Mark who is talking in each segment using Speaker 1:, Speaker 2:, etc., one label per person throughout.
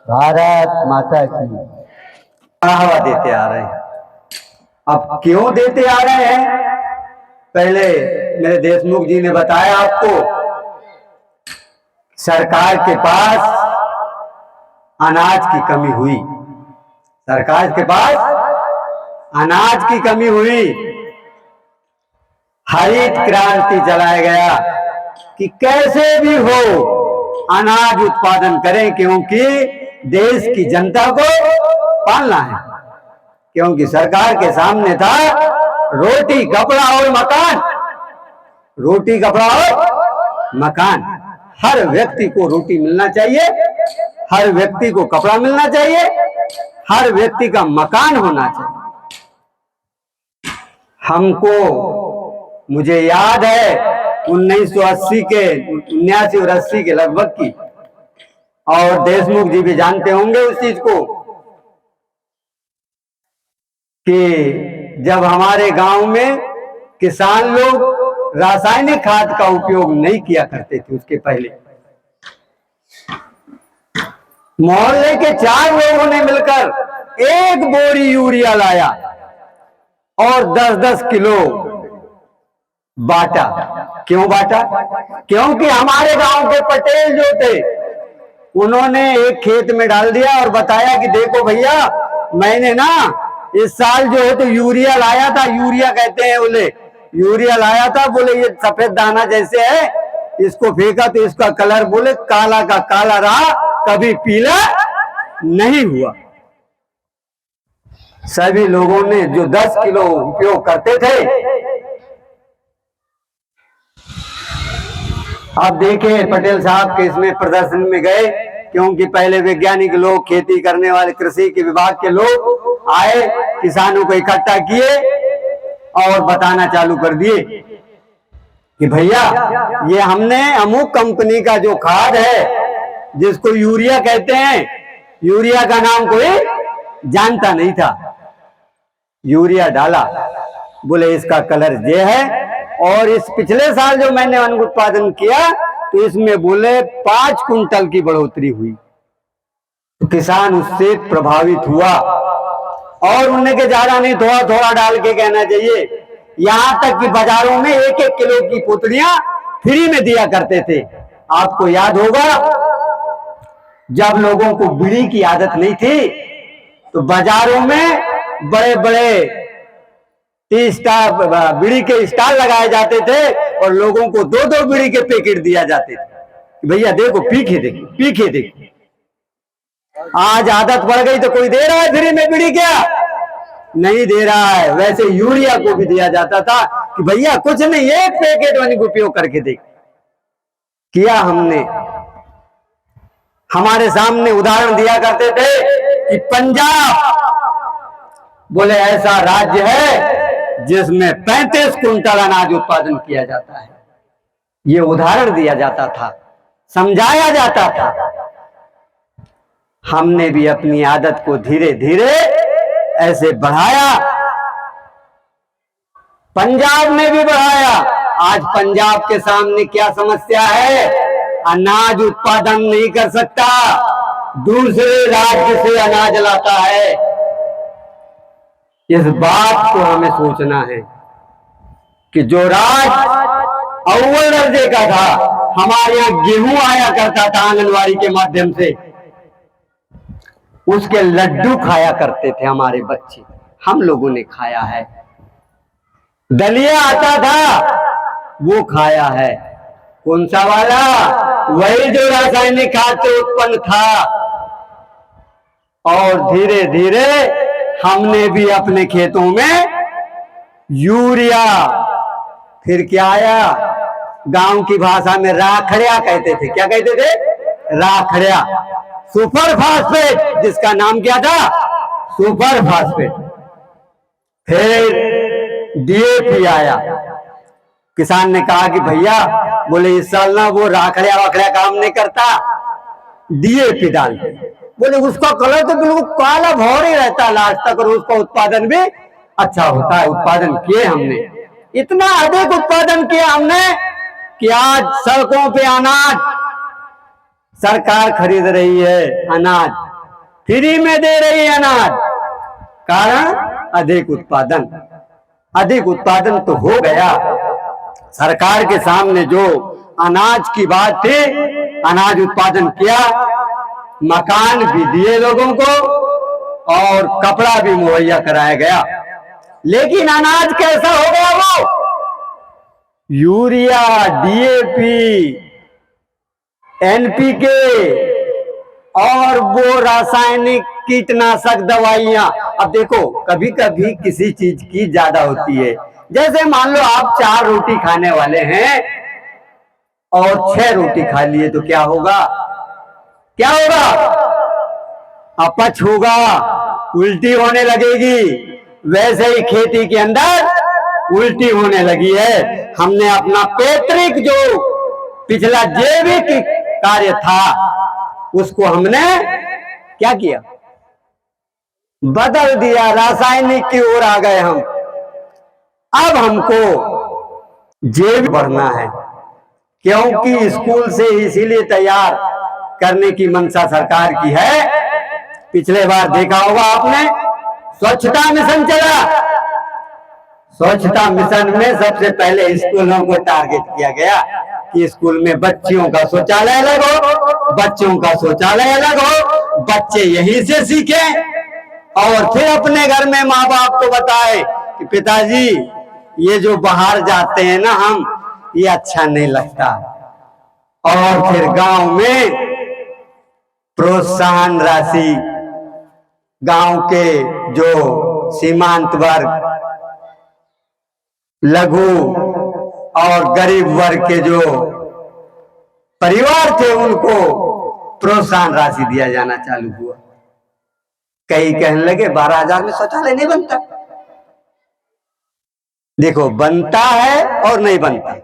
Speaker 1: भारत माता की।
Speaker 2: बढ़ावा देते आ रहे हैं। अब क्यों देते आ रहे हैं? पहले मेरे देशमुख जी ने बताया आपको, सरकार के पास अनाज की कमी हुई, सरकार के पास अनाज की कमी हुई, हरित क्रांति चलाया गया कि कैसे भी हो अनाज उत्पादन करें, क्योंकि देश की जनता को पालना है। क्योंकि सरकार के सामने था रोटी कपड़ा और मकान, रोटी कपड़ा और मकान। हर व्यक्ति को रोटी मिलना चाहिए, हर व्यक्ति को कपड़ा मिलना चाहिए, हर व्यक्ति का मकान होना चाहिए। हमको, मुझे याद है 1980 के 79 और 80 के लगभग की, और देशमुख जी भी जानते होंगे उस चीज को, कि जब हमारे गांव में किसान लोग रासायनिक खाद का उपयोग नहीं किया करते थे, उसके पहले मोहल्ले के 4 लोगों ने मिलकर 1 बोरी यूरिया लाया और 10-10 किलो बांटा। क्यों बांटा? क्योंकि हमारे गांव के पटेल जो थे उन्होंने एक खेत में डाल दिया और बताया कि देखो भैया, मैंने ना इस साल जो है तो यूरिया लाया था, यूरिया कहते हैं बोले, यूरिया लाया था, बोले ये सफेद दाना जैसे है, इसको फेंका तो इसका कलर बोले काला का काला रहा, कभी पीला नहीं हुआ। सभी लोगों ने जो 10 किलो उपयोग करते थे, अब देखे पटेल साहब के इसमें प्रदर्शन में गए, क्योंकि पहले वैज्ञानिक लोग, खेती करने वाले कृषि के विभाग के लोग आए, किसानों को इकट्ठा किए और बताना चालू कर दिए कि भैया ये हमने अमुक कंपनी का जो खाद है जिसको यूरिया कहते हैं, यूरिया का नाम कोई जानता नहीं था, यूरिया डाला, बोले इसका कलर ये है, और इस पिछले साल जो मैंने अन्न उत्पादन किया तो इसमें बोले 5 कुंटल की बढ़ोतरी हुई। तो किसान उससे प्रभावित हुआ और उन्हें के ज्यादा नहीं, थोड़ा थोड़ा डाल के कहना चाहिए, यहां तक कि बाजारों में 1-1 किलो की पोतलियां फ्री में दिया करते थे। आपको याद होगा जब लोगों को बीड़ी की आदत नहीं थी तो बाजारों में बड़े बड़े बीड़ी के स्टॉल लगाए जाते थे और लोगों को 2-2 बीड़ी के पैकेट दिया जाते थे, भैया देखो पीके देखो, पीके देखो। आज आदत पड़ गई तो कोई दे रहा है फ्री में बीड़ी? क्या नहीं दे रहा है। वैसे यूरिया को भी दिया जाता था कि भैया कुछ नहीं, 1 पैकेट वाली उपयोग करके देख। किया हमने, हमारे सामने उदाहरण दिया करते थे कि पंजाब बोले ऐसा राज्य है जिसमें 35 कुंटल अनाज उत्पादन किया जाता है। ये उदाहरण दिया जाता था, समझाया जाता था। हमने भी अपनी आदत को धीरे धीरे ऐसे बढ़ाया, पंजाब ने भी बढ़ाया। आज पंजाब के सामने क्या समस्या है? अनाज उत्पादन नहीं कर सकता, दूसरे राज्य से अनाज लाता है। इस बात को हमें सोचना है कि जो राज्य अव्वल दर्जे का था, हमारे यहाँ गेहूं आया करता था आंगनवाड़ी के माध्यम से, उसके लड्डू खाया करते थे हमारे बच्चे, हम लोगों ने खाया है। दलिया आता था वो खाया है। कौन सा वाला? वही जो रासायनिक खाद से उत्पन्न था। और धीरे धीरे हमने भी अपने खेतों में यूरिया, फिर क्या आया, गांव की भाषा में राखड़िया कहते थे। क्या कहते थे? राखड़िया। सुपर फास्फेट, जिसका नाम क्या था? Super phosphate. फिर डीएपी आया। किसान ने कहा कि भैया बोले इस साल ना वो राखड़िया वाखड़िया काम नहीं करता, डीएपी डाल दे। बोले उसका कलर तो बिल्कुल काला भौर ही रहता है लास्ट तक, और उसका उत्पादन भी अच्छा होता है। उत्पादन किए हमने, इतना अधिक उत्पादन किया हमने कि आज सड़कों पे अनाज सरकार खरीद रही है, अनाज फ्री में दे रही है अनाज, कारण अधिक उत्पादन। अधिक उत्पादन तो हो गया, सरकार के सामने जो अनाज की बात थी, अनाज उत्पादन किया, मकान भी दिए लोगों को और कपड़ा भी मुहैया कराया गया। लेकिन अनाज कैसा हो गया? वो यूरिया, डीएपी, एनपीके और वो रासायनिक कीटनाशक दवाइयां। अब देखो, कभी कभी किसी चीज की ज्यादा होती है। जैसे मान लो आप 4 रोटी खाने वाले हैं और 6 रोटी खा लिए, तो क्या होगा? क्या होगा? अपच होगा, उल्टी होने लगेगी। वैसे ही खेती के अंदर उल्टी होने लगी है। हमने अपना पैतृक जो पिछला जैविक कार्य था, उसको हमने क्या किया? बदल दिया, रासायनिक की ओर आ गए हम। अब हमको जैविक बढ़ना है, क्योंकि स्कूल से इसीलिए तैयार करने की मंशा सरकार की है। पिछले बार देखा होगा आपने, स्वच्छता मिशन चला। स्वच्छता मिशन में सबसे पहले स्कूलों को टारगेट किया गया कि स्कूल में बच्चियों का शौचालय अलग हो, बच्चों का शौचालय अलग हो, बच्चे यहीं से सीखें और फिर अपने घर में माँ बाप को बताए कि पिताजी ये जो बाहर जाते हैं ना हम, ये अच्छा नहीं लगता। और फिर गांव में प्रोत्साहन राशि, गांव के जो सीमांत वर्ग, लघु और गरीब वर्ग के जो परिवार थे, उनको प्रोत्साहन राशि दिया जाना चालू हुआ। कई कहने लगे 12,000 में शौचालय नहीं बनता। देखो, बनता है और नहीं बनता।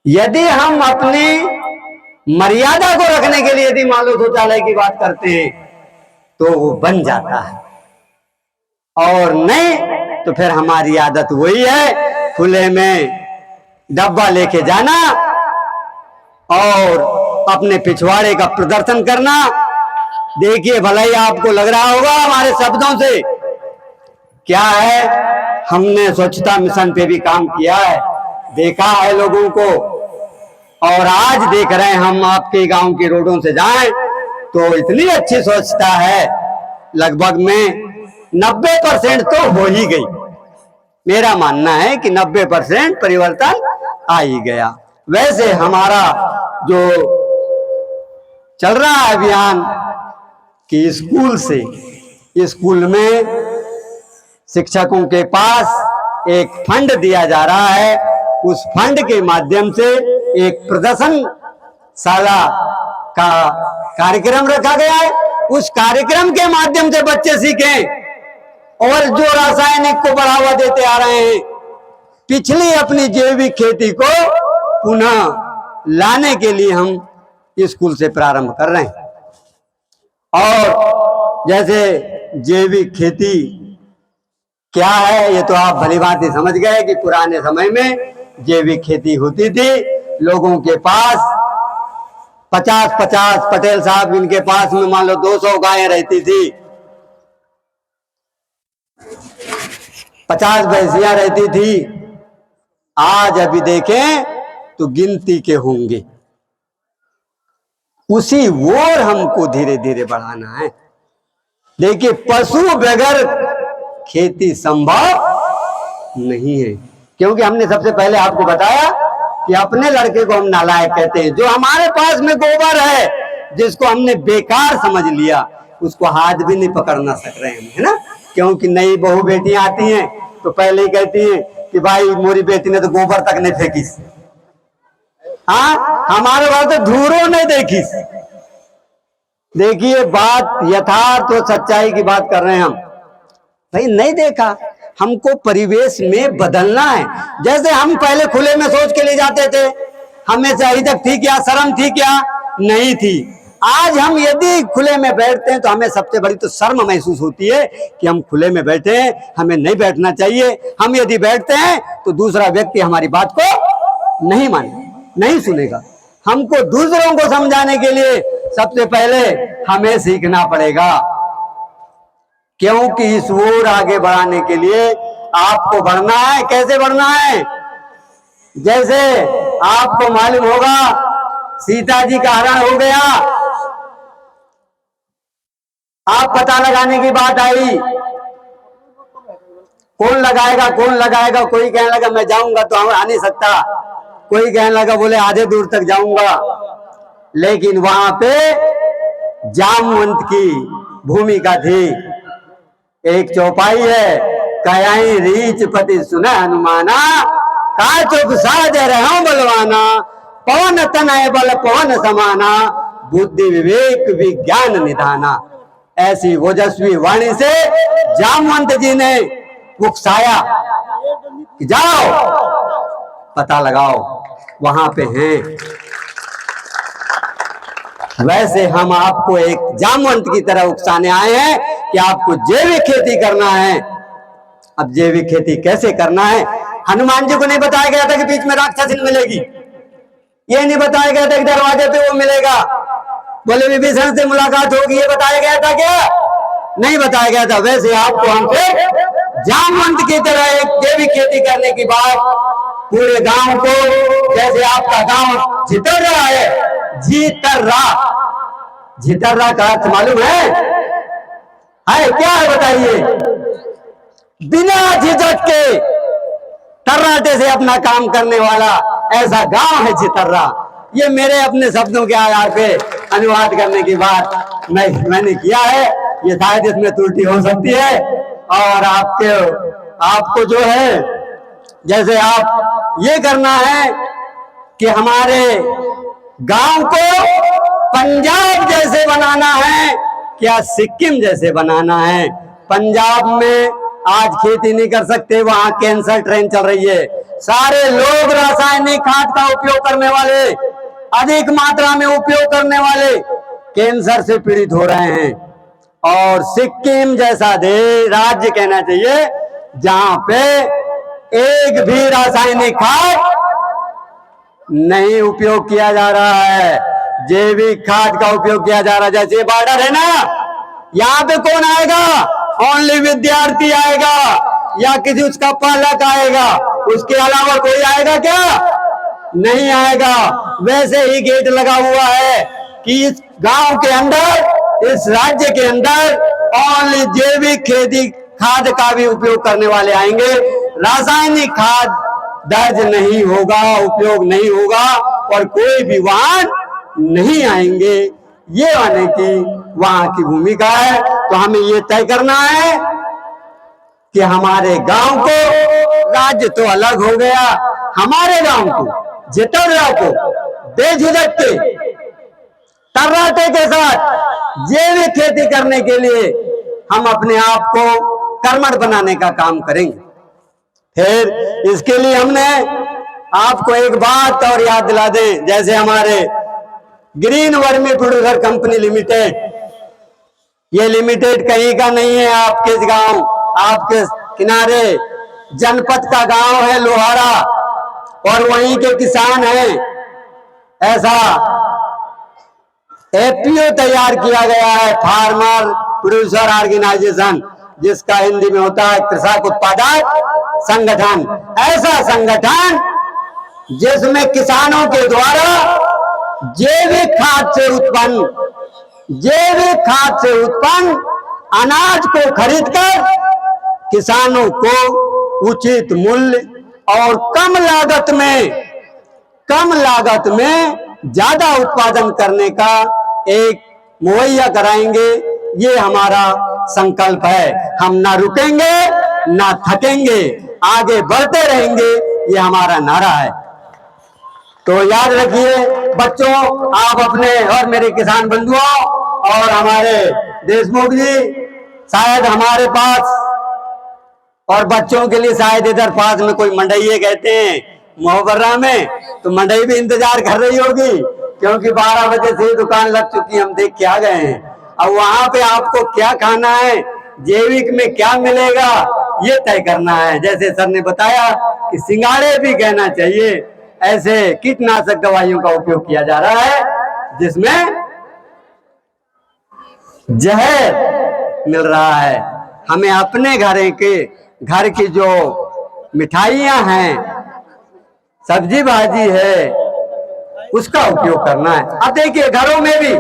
Speaker 2: यदि हम अपनी मर्यादा को रखने के लिए यदि मान लो शौचालय की बात करते हैं, तो वो बन जाता है, और नहीं तो फिर हमारी आदत वही है, खुले में डब्बा लेके जाना और अपने पिछवाड़े का प्रदर्शन करना। देखिए, भला ही आपको लग रहा होगा हमारे शब्दों से क्या है, हमने स्वच्छता मिशन पे भी काम किया है, देखा है लोगों को, और आज देख रहे हैं हम। आपके गांव के रोडों से जाएं तो इतनी अच्छी स्वच्छता है, लगभग में 90% तो हो ही गई। मेरा मानना है कि 90% परिवर्तन आ ही गया। वैसे हमारा जो चल रहा है अभियान कि स्कूल से, स्कूल में शिक्षकों के पास एक फंड दिया जा रहा है, उस फंड के माध्यम से एक प्रदर्शनशाला का कार्यक्रम रखा गया है। उस कार्यक्रम के माध्यम से बच्चे सीखें, और जो रासायनिक को बढ़ावा देते आ रहे हैं, पिछली अपनी जैविक खेती को पुनः लाने के लिए हम स्कूल से प्रारंभ कर रहे हैं। और जैसे जैविक खेती क्या है, ये तो आप भलीभांति समझ गए कि पुराने समय में जैविक खेती होती थी। लोगों के पास 50-50 पटेल साहब, इनके पास में मान लो 200 गायें रहती थी, 50 भैंसियां रहती थी। आज अभी देखें तो गिनती के होंगे। उसी ओर हमको धीरे धीरे बढ़ाना है। देखिए, पशु बगैर खेती संभव नहीं है, क्योंकि हमने सबसे पहले आपको बताया कि अपने लड़के को हम नालायक कहते हैं। जो हमारे पास में गोबर है, जिसको हमने बेकार समझ लिया, उसको हाथ भी नहीं पकड़ना सक रहे हैं, है ना। क्योंकि नई बहू बेटियां आती हैं तो पहले ही कहती हैं कि भाई मोरी बेटी ने तो गोबर तक नहीं फेंकी, हाँ हमारे बात तो धूरों नहीं देखी। देखिए, बात यथार्थ और सच्चाई की बात कर रहे हैं हम। भाई नहीं देखा, हमको परिवेश में बदलना है। जैसे हम पहले खुले में सोच के ले जाते थे, हमें सही तक थी क्या, शर्म थी क्या, नहीं थी। आज हम यदि खुले में बैठते हैं तो हमें सबसे बड़ी तो शर्म महसूस होती है कि हम खुले में बैठे हैं, हमें नहीं बैठना चाहिए। हम यदि बैठते हैं तो दूसरा व्यक्ति हमारी बात को नहीं माने, नहीं सुनेगा। हमको दूसरों को समझाने के लिए सबसे पहले हमें सीखना पड़ेगा, क्योंकि इस ओर आगे बढ़ाने के लिए आपको बढ़ना है। कैसे बढ़ना है? जैसे आपको मालूम होगा सीता जी का हरण हो गया, आप पता लगाने की बात आई, कौन लगाएगा कौन लगाएगा? कोई कहने लगा मैं जाऊंगा तो आ नहीं सकता, कोई कहने लगा बोले आधे दूर तक जाऊंगा। लेकिन वहां पे जामवंत की भूमिका थी। एक चौपाई है, कयाई रीच पति सुना हनुमाना, का चुप साज रहो बलवाना, पवन तनय बल पवन समाना, बुद्धि विवेक विज्ञान निधाना। ऐसी ओजस्वी वाणी से जामवंत जी ने उकसाया कि जाओ पता लगाओ वहां पे हैं। वैसे हम आपको एक जामवंत की तरह उकसाने आए हैं कि आपको जैविक खेती करना है। अब जैविक खेती कैसे करना है? हनुमान जी को नहीं बताया गया था कि बीच में राक्षसी मिलेगी, ये नहीं बताया गया था कि दरवाजे पे वो मिलेगा, बोले विभीषण से मुलाकात होगी, ये बताया गया था क्या? नहीं बताया गया था। वैसे आपको हमसे जामवंत की तरह एक जैविक खेती करने की बात पूरे गांव को, जैसे आपका गांव झितर्रा है, झितर्रा, झितर्रा का अर्थ मालूम है क्या है बताइए? बिना झिझक के तर्राटे से अपना काम करने वाला ऐसा गांव है झितर्रा। ये मेरे अपने शब्दों के आधार पे अनुवाद करने की बात मैंने किया है, ये शायद इसमें त्रुटि हो सकती है। और आपको जो है, जैसे आप ये करना है कि हमारे गांव को पंजाब जैसे बनाना है, क्या सिक्किम जैसे बनाना है। पंजाब में आज खेती नहीं कर सकते, वहां कैंसर ट्रेन चल रही है, सारे लोग रासायनिक खाद का उपयोग करने वाले, अधिक मात्रा में उपयोग करने वाले कैंसर से पीड़ित हो रहे हैं। और सिक्किम जैसा राज्य कहना चाहिए जहां पे एक भी रासायनिक खाद नहीं उपयोग किया जा रहा है, जैविक खाद का उपयोग किया जा रहा है। जैसे बॉर्डर है ना, यहाँ पे कौन आएगा? ओनली विद्यार्थी आएगा या किसी उसका पालक आएगा, उसके अलावा कोई आएगा क्या? नहीं आएगा। वैसे ही गेट लगा हुआ है कि इस गांव के अंदर, इस राज्य के अंदर ओनली जैविक खेती खाद का भी उपयोग करने वाले आएंगे, रासायनिक खाद दर्ज नहीं होगा, उपयोग नहीं होगा, और कोई भी वाहन नहीं आएंगे। ये आने की वहां की भूमिका है। तो हमें ये तय करना है कि हमारे गांव को, राज्य तो अलग हो गया, हमारे गांव को, झितर्रा को बेझिझक के तर्राटे के साथ जैविक खेती करने के लिए हम अपने आप को कर्मठ बनाने का काम करेंगे। फिर इसके लिए हमने आपको एक बात और याद दिला दें, जैसे हमारे green vermi producer company limited, ये लिमिटेड कहीं का नहीं है, आपके गांव, आपके किनारे जनपद का गांव है लोहारा, और वहीं के किसान हैं। ऐसा एपीओ तैयार किया गया है, फार्मर प्रोड्यूसर ऑर्गेनाइजेशन, जिसका हिंदी में होता है कृषक उत्पादक संगठन। ऐसा संगठन जिसमें किसानों के द्वारा जैविक खाद से उत्पन्न अनाज को खरीदकर किसानों को उचित मूल्य और कम लागत में ज्यादा उत्पादन करने का एक मुहैया कराएंगे। ये हमारा संकल्प है। हम ना रुकेंगे ना थकेंगे, आगे बढ़ते रहेंगे, ये हमारा नारा है। तो याद रखिए बच्चों, आप अपने और मेरे किसान बंधुओं और हमारे देशमुख जी, शायद हमारे पास और बच्चों के लिए शायद इधर पास में कोई मंडई कहते हैं मोहबर्रा में, तो मंडई भी इंतजार कर रही होगी, क्योंकि 12 बजे से दुकान लग चुकी, हम देख के आ गए हैं। अब वहां पे आपको क्या खाना है, जैविक में क्या मिलेगा, ये तय करना है। जैसे सर ने बताया कि सिंगाड़े भी कहना चाहिए, ऐसे कीटनाशक दवाइयों का उपयोग किया जा रहा है जिसमें जहर मिल रहा है। हमें अपने घर की जो मिठाइयां हैं, सब्जी भाजी है, उसका उपयोग करना है। अब देखिए घरों में भी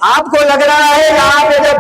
Speaker 2: आपको लग रहा है यहाँ पे जब